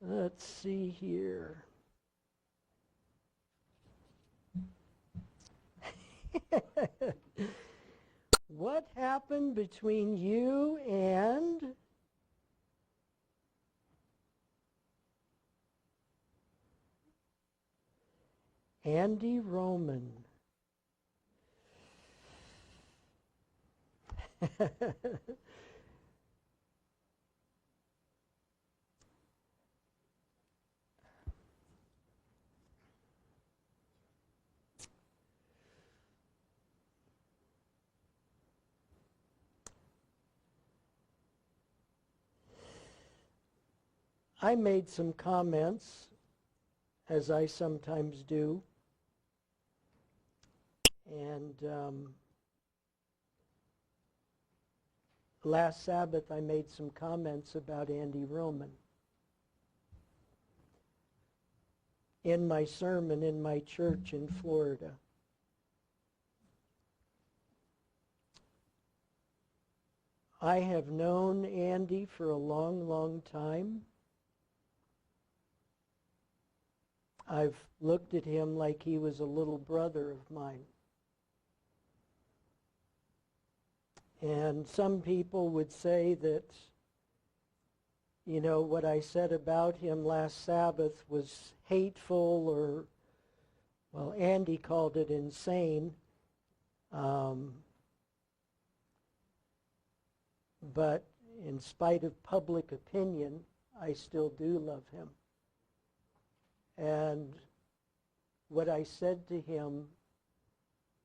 Let's see here. What happened between you and Andy Roman? I made some comments, as I sometimes do, and last Sabbath I made some comments about Andy Roman in my sermon in my church in Florida. I have known Andy for a long, long time. I've looked at him like he was a little brother of mine. And some people would say that, you know, what I said about him last Sabbath was hateful, or, well, Andy called it insane. But in spite of public opinion, I still do love him. And what I said to him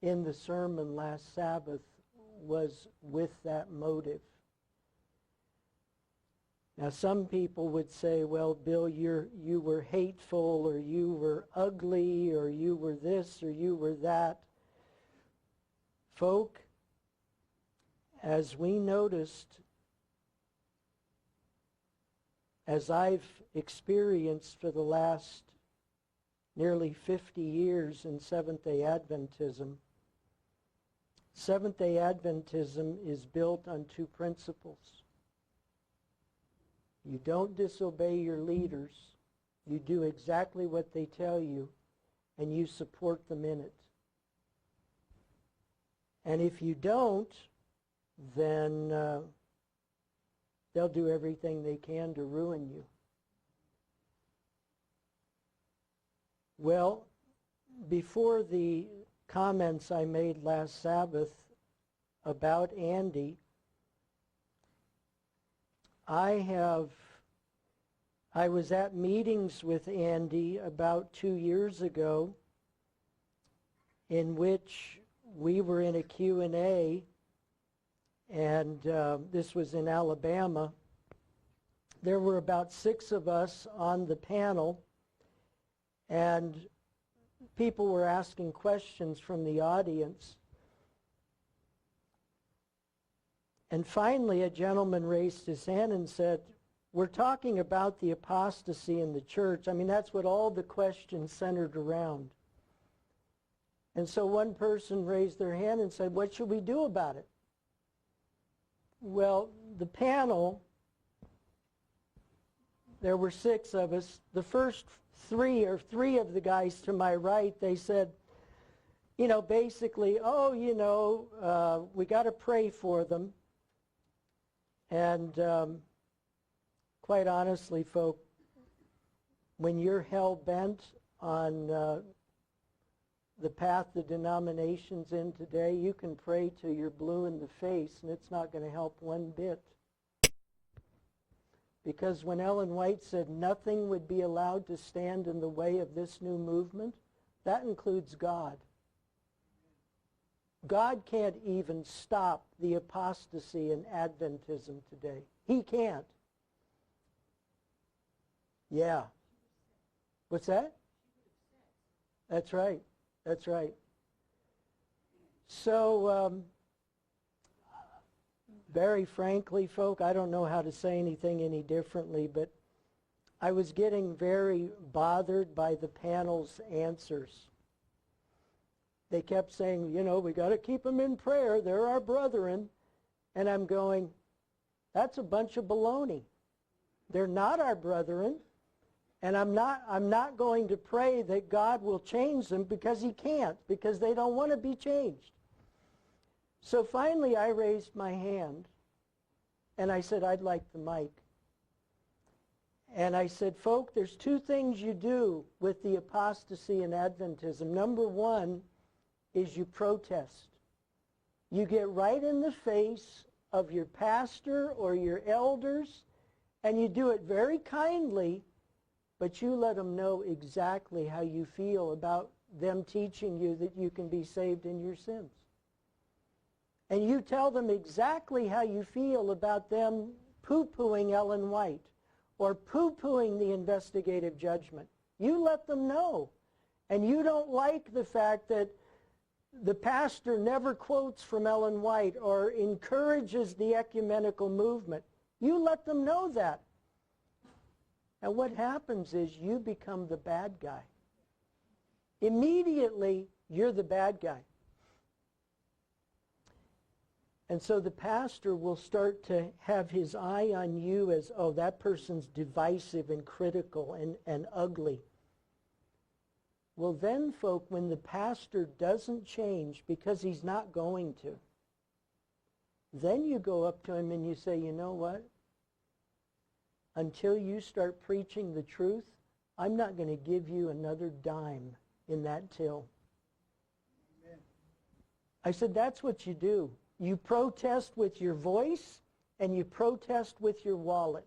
in the sermon last Sabbath was with that motive. Now, some people would say, well, Bill, you were hateful, or you were ugly, or you were this, or you were that. Folk, as we noticed, as I've experienced for the last nearly 50 years in Seventh-day Adventism, Seventh-day Adventism is built on two principles. You don't disobey your leaders. You do exactly what they tell you, and you support them in it. And if you don't, then they'll do everything they can to ruin you. Well, before the comments I made last Sabbath about Andy, I was at meetings with Andy about 2 years ago in which we were in a Q&A, and this was in Alabama. There were about 6 of us on the panel, and people were asking questions from the audience. And finally, a gentleman raised his hand and said, we're talking about the apostasy in the church. I mean, that's what all the questions centered around. And so one person raised their hand and said, what should we do about it? Well, the panel, there were 6 of us. The first 3 of the guys to my right, they said, you know, basically, oh, you know, we got to pray for them. And quite honestly, folk, when you're hell-bent on the path the denomination's in today, you can pray till you're blue in the face, and it's not going to help one bit. Because when Ellen White said nothing would be allowed to stand in the way of this new movement, that includes God. God can't even stop the apostasy in Adventism today. He can't. Yeah. What's that? That's right. That's right. So, very frankly, folk, I don't know how to say anything any differently, but I was getting very bothered by the panel's answers. They kept saying, you know, we got to keep them in prayer. They're our brethren. And I'm going, that's a bunch of baloney. They're not our brethren. And I'm not going to pray that God will change them, because he can't, because they don't want to be changed. So finally I raised my hand and I said, I'd like the mic. And I said, folk, there's two things you do with the apostasy and Adventism. Number one is you protest. You get right in the face of your pastor or your elders, and you do it very kindly, but you let them know exactly how you feel about them teaching you that you can be saved in your sins. And you tell them exactly how you feel about them poo-pooing Ellen White or poo-pooing the investigative judgment. You let them know. And you don't like the fact that the pastor never quotes from Ellen White or encourages the ecumenical movement. You let them know that. And what happens is you become the bad guy. Immediately, you're the bad guy. And so the pastor will start to have his eye on you as, oh, that person's divisive and critical and ugly. Well then, folk, when the pastor doesn't change, because he's not going to, then you go up to him and you say, you know what? Until you start preaching the truth, I'm not going to give you another dime in that till. Amen. I said, that's what you do. You protest with your voice, and you protest with your wallet.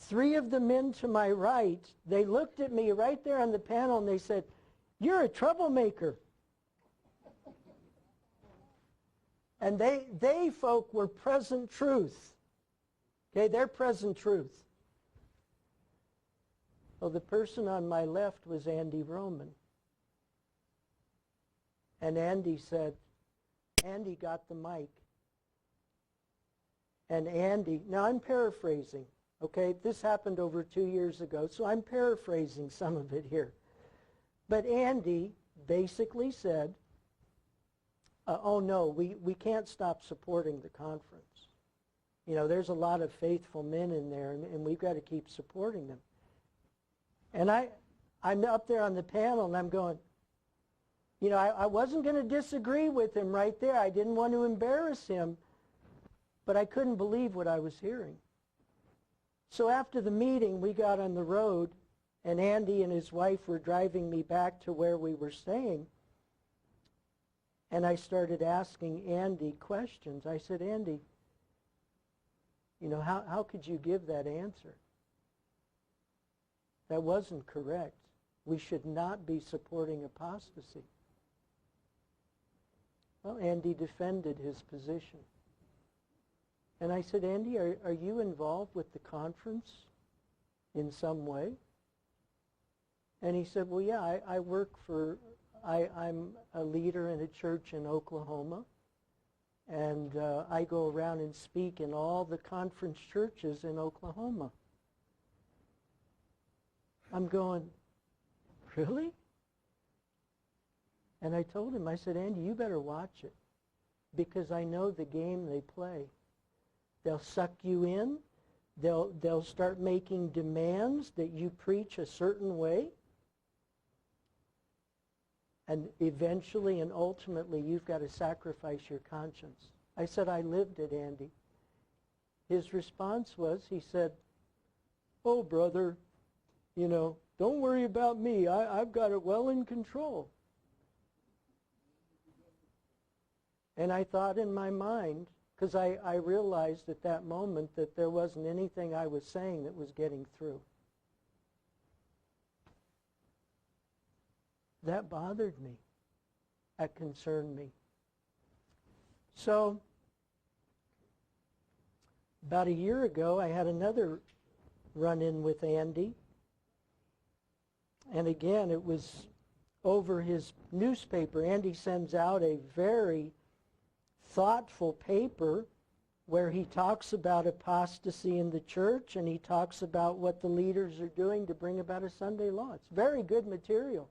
3 of the men to my right, they looked at me right there on the panel, and they said, you're a troublemaker. And they folk were present truth. Okay, they're present truth. Well, the person on my left was Andy Roman. And Andy said, Andy got the mic. And Andy, now I'm paraphrasing, okay? This happened over 2 years ago, so I'm paraphrasing some of it here. But Andy basically said, oh no, we can't stop supporting the conference. You know, there's a lot of faithful men in there, and we've got to keep supporting them. And I'm up there on the panel, and I'm going, you know, I wasn't going to disagree with him right there. I didn't want to embarrass him, but I couldn't believe what I was hearing. So after the meeting, we got on the road, and Andy and his wife were driving me back to where we were staying. And I started asking Andy questions. I said, Andy, you know, how could you give that answer? That wasn't correct. We should not be supporting apostasy. Well, Andy defended his position. And I said, Andy, are you involved with the conference in some way? And he said, well, yeah, I work for... I'm a leader in a church in Oklahoma, and I go around and speak in all the conference churches in Oklahoma. I'm going, really? And I told him, I said, Andy, you better watch it, because I know the game they play. They'll suck you in. They'll start making demands that you preach a certain way. And eventually and ultimately, you've got to sacrifice your conscience. I said, I lived it, Andy. His response was, he said, oh, brother, you know, don't worry about me. I've got it well in control. And I thought in my mind, because I realized at that moment that there wasn't anything I was saying that was getting through. That bothered me. That concerned me. So, about a year ago, I had another run-in with Andy. And again, it was over his newspaper. Andy sends out a very thoughtful paper where he talks about apostasy in the church, and he talks about what the leaders are doing to bring about a Sunday law. It's very good material.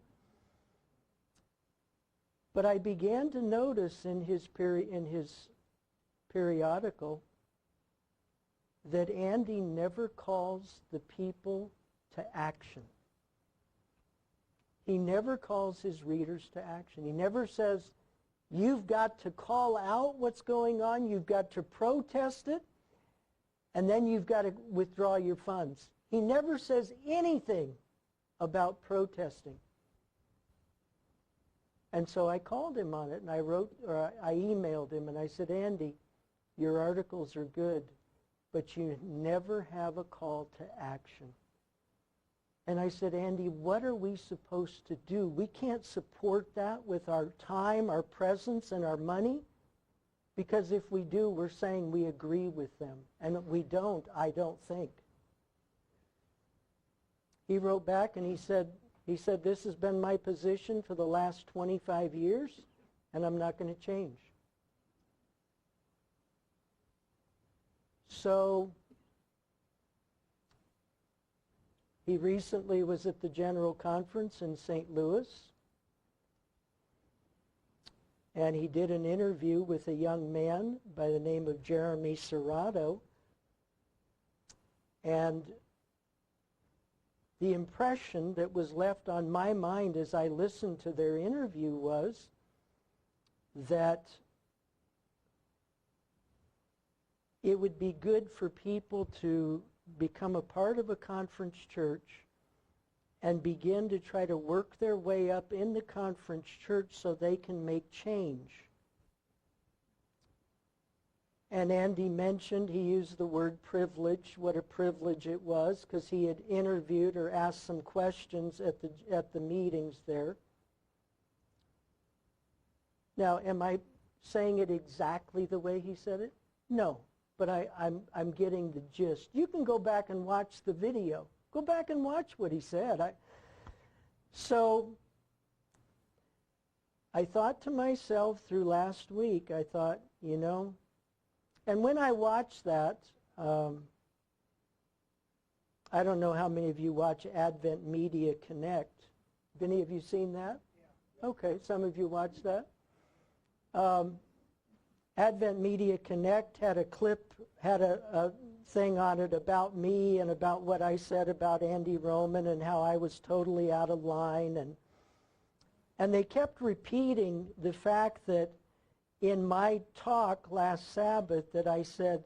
But I began to notice in his periodical that Andy never calls the people to action. He never calls his readers to action. He never says, you've got to call out what's going on, you've got to protest it, and then you've got to withdraw your funds. He never says anything about protesting. And so I called him on it, and I emailed him, and I said, Andy, your articles are good, but you never have a call to action. And I said, Andy, what are we supposed to do? We can't support that with our time, our presence, and our money, because if we do, we're saying we agree with them. And we don't, I don't think. He wrote back and he said, this has been my position for the last 25 years, and I'm not going to change. So he recently was at the General Conference in St. Louis, and he did an interview with a young man by the name of Jeremy Serrato, and the impression that was left on my mind as I listened to their interview was that it would be good for people to become a part of a conference church and begin to try to work their way up in the conference church so they can make change. And Andy mentioned, he used the word privilege, what a privilege it was, because he had interviewed or asked some questions at the meetings there. Now, am I saying it exactly the way he said it? No, but I'm getting the gist. You can go back and watch the video. Go back and watch what he said. So I thought to myself through last week, I thought, you know, and when I watched that, I don't know how many of you watch Advent Media Connect. Have any of you seen that? Yeah. Okay, some of you watched that. Advent Media Connect had a clip, had a thing on it about me and about what I said about Andy Roman and how I was totally out of line. And they kept repeating the fact that in my talk last Sabbath that I said,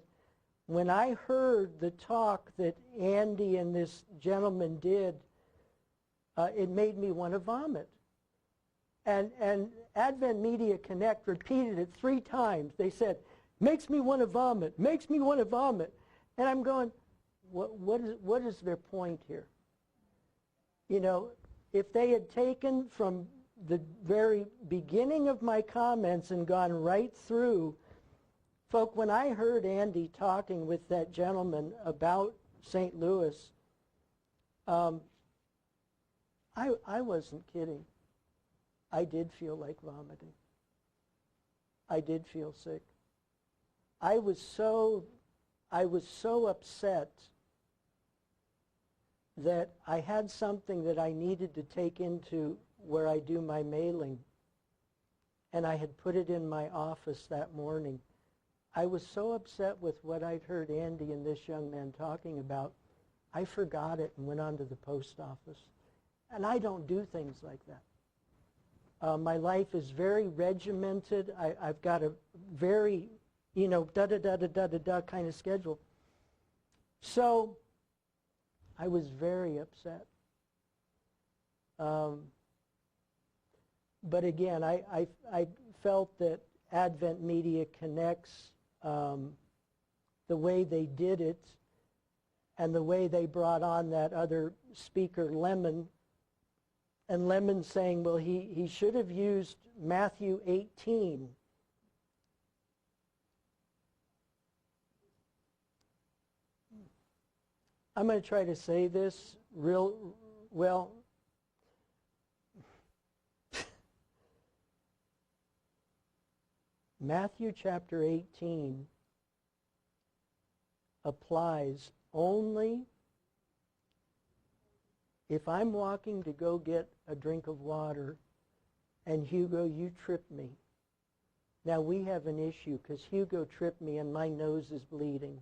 when I heard the talk that Andy and this gentleman did, it made me want to vomit. And Advent Media Connect repeated it 3 times. They said, makes me want to vomit, makes me want to vomit. And I'm going, what is their point here? You know, if they had taken from the very beginning of my comments and gone right through, folk, when I heard Andy talking with that gentleman about St. Louis, I wasn't kidding. I did feel like vomiting. I did feel sick. I was so upset that I had something that I needed to take into where I do my mailing, and I had put it in my office that morning. I was so upset with what I'd heard Andy and this young man talking about, I forgot it and went on to the post office. And I don't do things like that. My life is very regimented. I've got a very, you know, da-da-da-da-da-da-da kind of schedule. So I was very upset. But again, I felt that Advent Media Connects, the way they did it and the way they brought on that other speaker, Lemon, and Lemon saying, well, he should have used Matthew 18. I'm going to try to say this real well. Matthew chapter 18 applies only if I'm walking to go get a drink of water and Hugo, you trip me. Now we have an issue because Hugo tripped me and my nose is bleeding.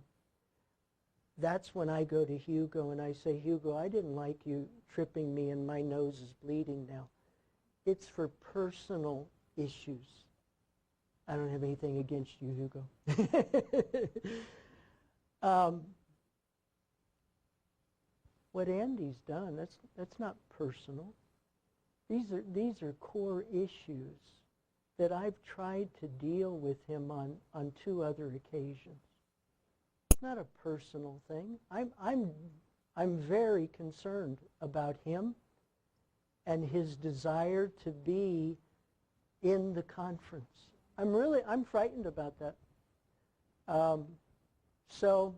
that's when I go to Hugo and I say, Hugo, I didn't like you tripping me and my nose is bleeding now. It's for personal issues. I don't have anything against you, Hugo. What Andy's done, that's not personal. These are core issues that I've tried to deal with him on 2 other occasions. It's not a personal thing. I'm very concerned about him and his desire to be in the conference. I'm frightened about that. So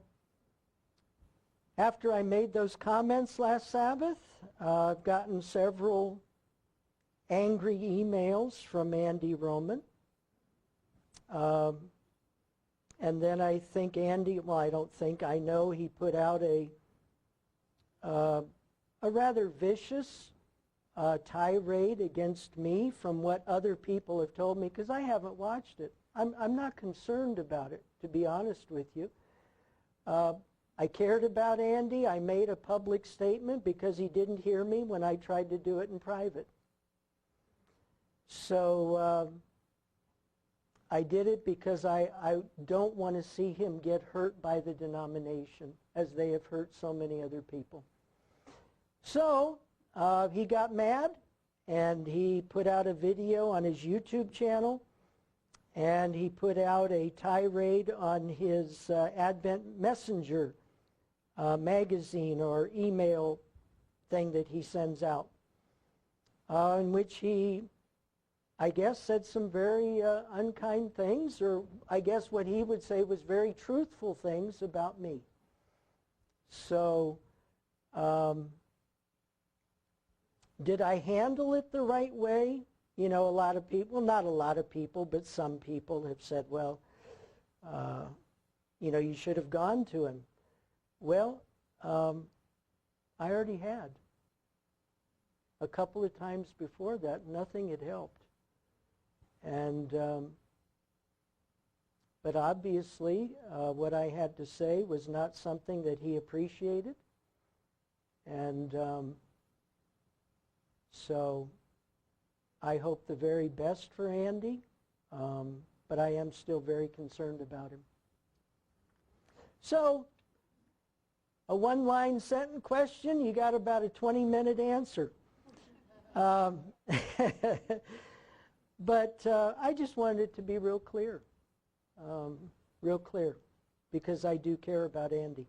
after I made those comments last Sabbath, I've gotten several angry emails from Andy Roman. And then I think Andy, well, I don't think, I know he put out a rather vicious tirade against me from what other people have told me, because I haven't watched it. I'm not concerned about it, to be honest with you. I cared about Andy. I made a public statement because he didn't hear me when I tried to do it in private. So I did it because I don't want to see him get hurt by the denomination as they have hurt so many other people. So he got mad and he put out a video on his YouTube channel and he put out a tirade on his Advent Messenger magazine or email thing that he sends out, in which he, I guess, said some very unkind things, or I guess what he would say was very truthful things about me. So did I handle it the right way? You know, a lot of people, not a lot of people, but some people have said, well, you know, you should have gone to him. Well, I already had. A couple of times before that, nothing had helped. And, but obviously, what I had to say was not something that he appreciated. And so I hope the very best for Andy, but I am still very concerned about him. So, a one-line sentence question, you got about a 20-minute answer. But I just wanted it to be real clear, because I do care about Andy.